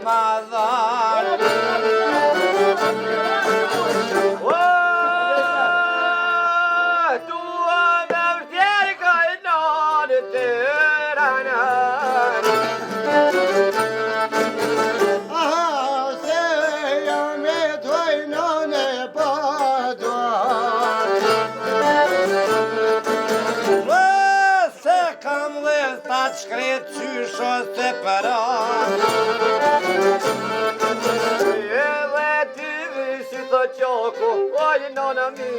ma dhanë. Tua me vërtjerë kajnanë të ranën. Aha, se jam e tojnane pa duar. Se kam dhe ta të shkret qysho se përa. Edhe ty si të qoku, oj nona mi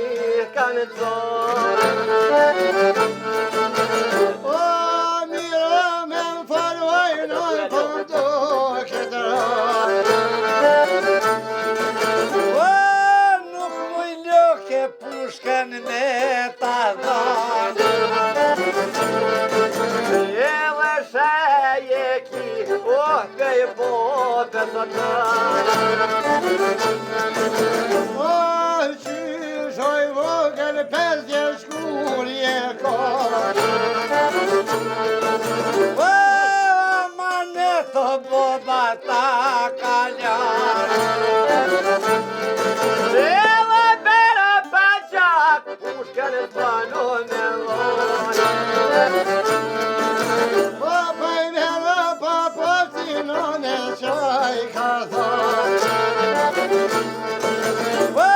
kanë zonë. O, mira me më faroj në përdo këtë rarë. O, nuk muj lëke pushken me ta dhanë. Edhe shaje ki, o, këj bote të dhanë. O, qyshoj vogël 5 shkurje ka. O, amaneto boba ta kaljarë. Edhe bera pa gjak, pushken t'banu me lonë. O, pëjmele pa pëftinon e qaj ka thonë. O,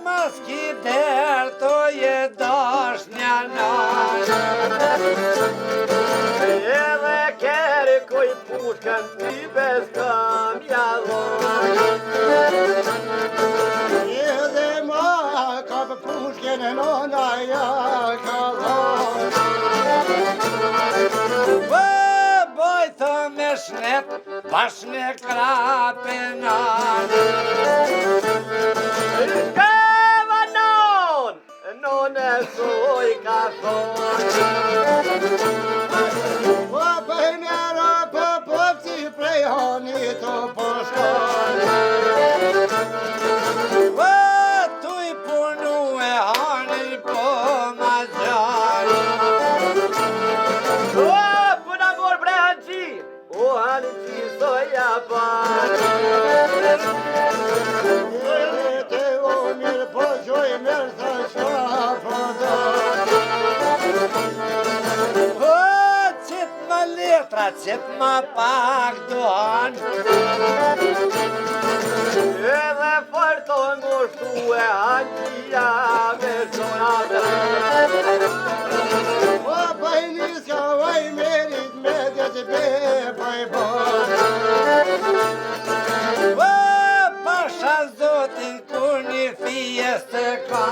mas ki der to je dash një nanë. Edhe keri kuj pushken ti bez kam jallon. Edhe ma ka për pushken e nona ja ka thonë. O, bojto me shnet, bash me krapenan. Shkeva non e suj ka thonë. O, pëjmele pa pëfti prej hani të përshkonë. O, tu i punu e hanin po ma gjarë. O, puna mor brehan qi, o hanin qi soja parë. Edhe te o mirë po gjoj mirë të shafë dhe. O, qit ma letra, qit ma pak duan. Edhe farto ngushtu e hanqia me zonate. O, pëjnis ka vaj merit me dhe të be pëj bërë. O, pasha zotin kur një fiestë ka.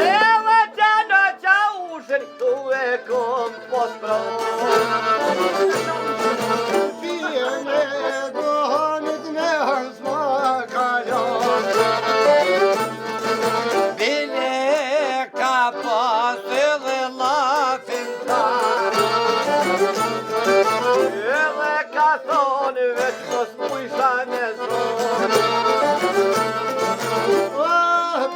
Edhe gjano qa ushin, tu e kom pos Fijen e dohanit me hans ma kalon. Bile ka pas edhe lafin ta. Edhe ka thonë veç mos mujsha me zonë. O,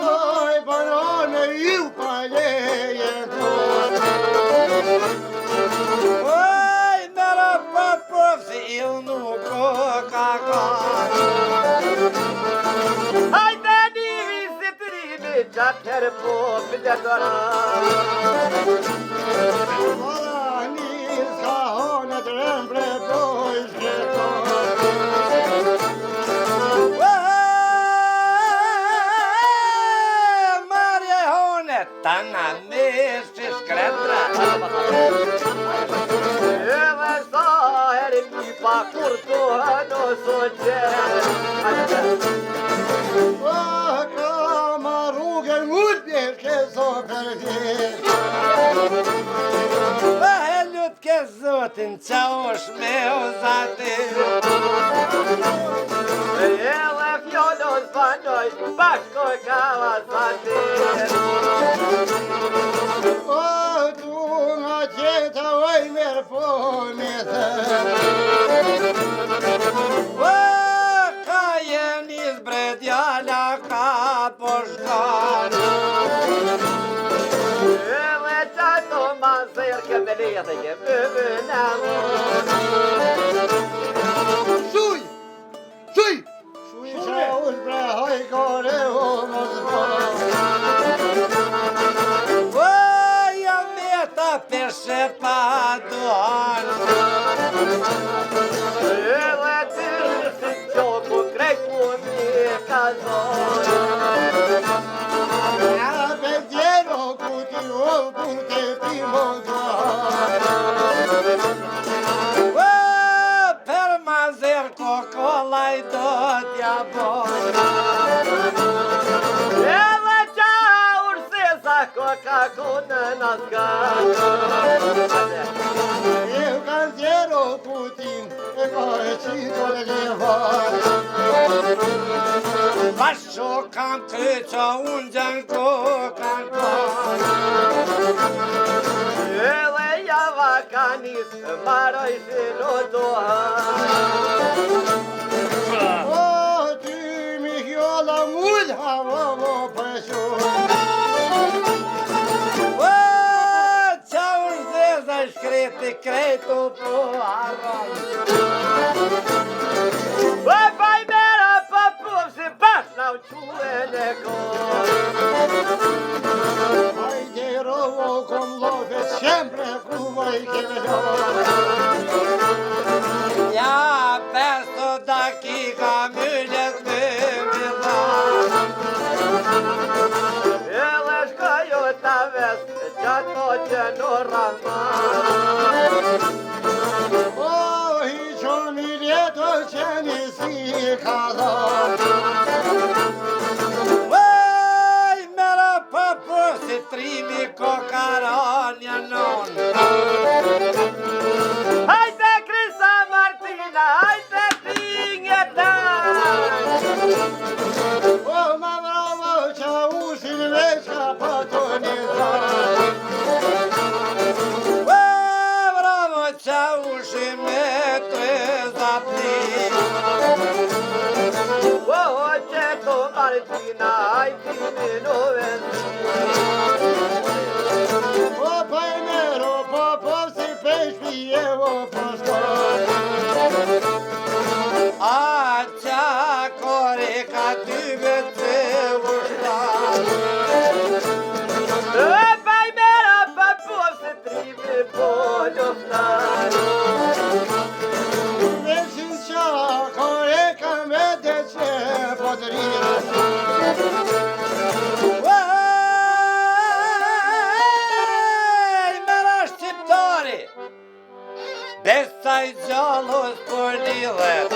doj banane ju pa leje tonë. Oj, mera pa përsi il nuk o ka ka. Hajde një visit rimi qatë herë po pëlletara. Ola nis ka honet rembre doj shketonë. Marje honet, tana mes që shkretra. Edhe sa herë mi pa kur të hëno so gjerë. O, ka ma rrugën mull bjerke so për vjetë. Lut ke zotin qa osh me o zatin. Edhe fjollos banoj, bashkoj ka vazatin. O, tu nga qeta oj merë po me thërë. O, ka jeni zbredjala ka po shkanë. Edhe qato ma zërë ke me leje dhe ke më në zer kokollaj do t'ja boj. Edhe qa ursesa koka kunë nazgan. Eu canzero Putin e poi ci vuole levare. Bashko kam kryqa unë gjanë kokan kon. Edhe java kanis maroj shino dohan. O ty mi hjolla mull hava mo përshu. Qa unë zeza shkreti kretu po arroj. Baj mera pa pufsi bash na u quen e kon. Hajde rovo con love sempre fruvaj kevelo. Ja 500 dakika myllet me milla. Edhe shkoju ta ves qato që në Rahman. O hiqo mi ljeto që nisi kaza. Vaj, mera papo si trimi kokaranja non. Hajde Krisa Martina, hajde Pingeta. O ma bravo qa usin veqa patoniza. Bravo qa ushi me tre zapni. O që to Martina, hajde Minoven. O pajmero po si pesh pijevo poskoj. A qa kore ka ty me tre ushtar. Baj mera pa pufsi trimi po ljoftar. Vesin qa kore ka me deqe podrina. Vaj, mera shqiptari. Besaj gjallus për lidhet.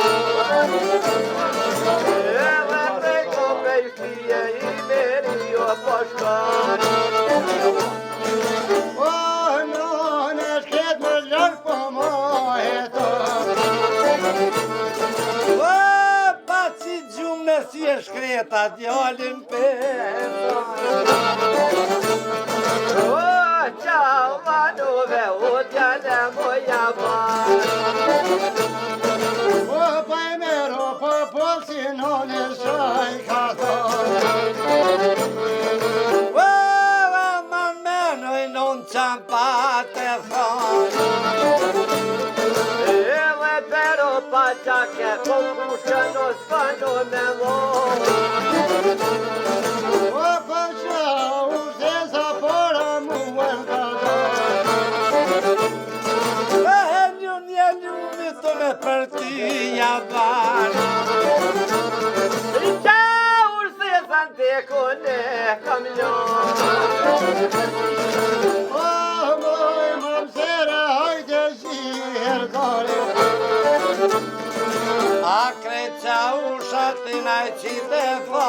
Edhe preko pejshtie i meri jo po shkon. O nane shket më lërë po ma heto. Pa si gjumë si e shkreta djallin pesa. O qau manuve u djale moja ban. O pajmero po si nane shaj kato. Man menoj non qampat e thonë. Edhe pero pa qake po kushën o s'fano me mon. O pa qa ushesa pora muën kato. Një ljumi të me për ty javan. Qau se sante kone kam ljon. O moj mamsere hajde shirë kare. A kreqa ushat i naj qite fa.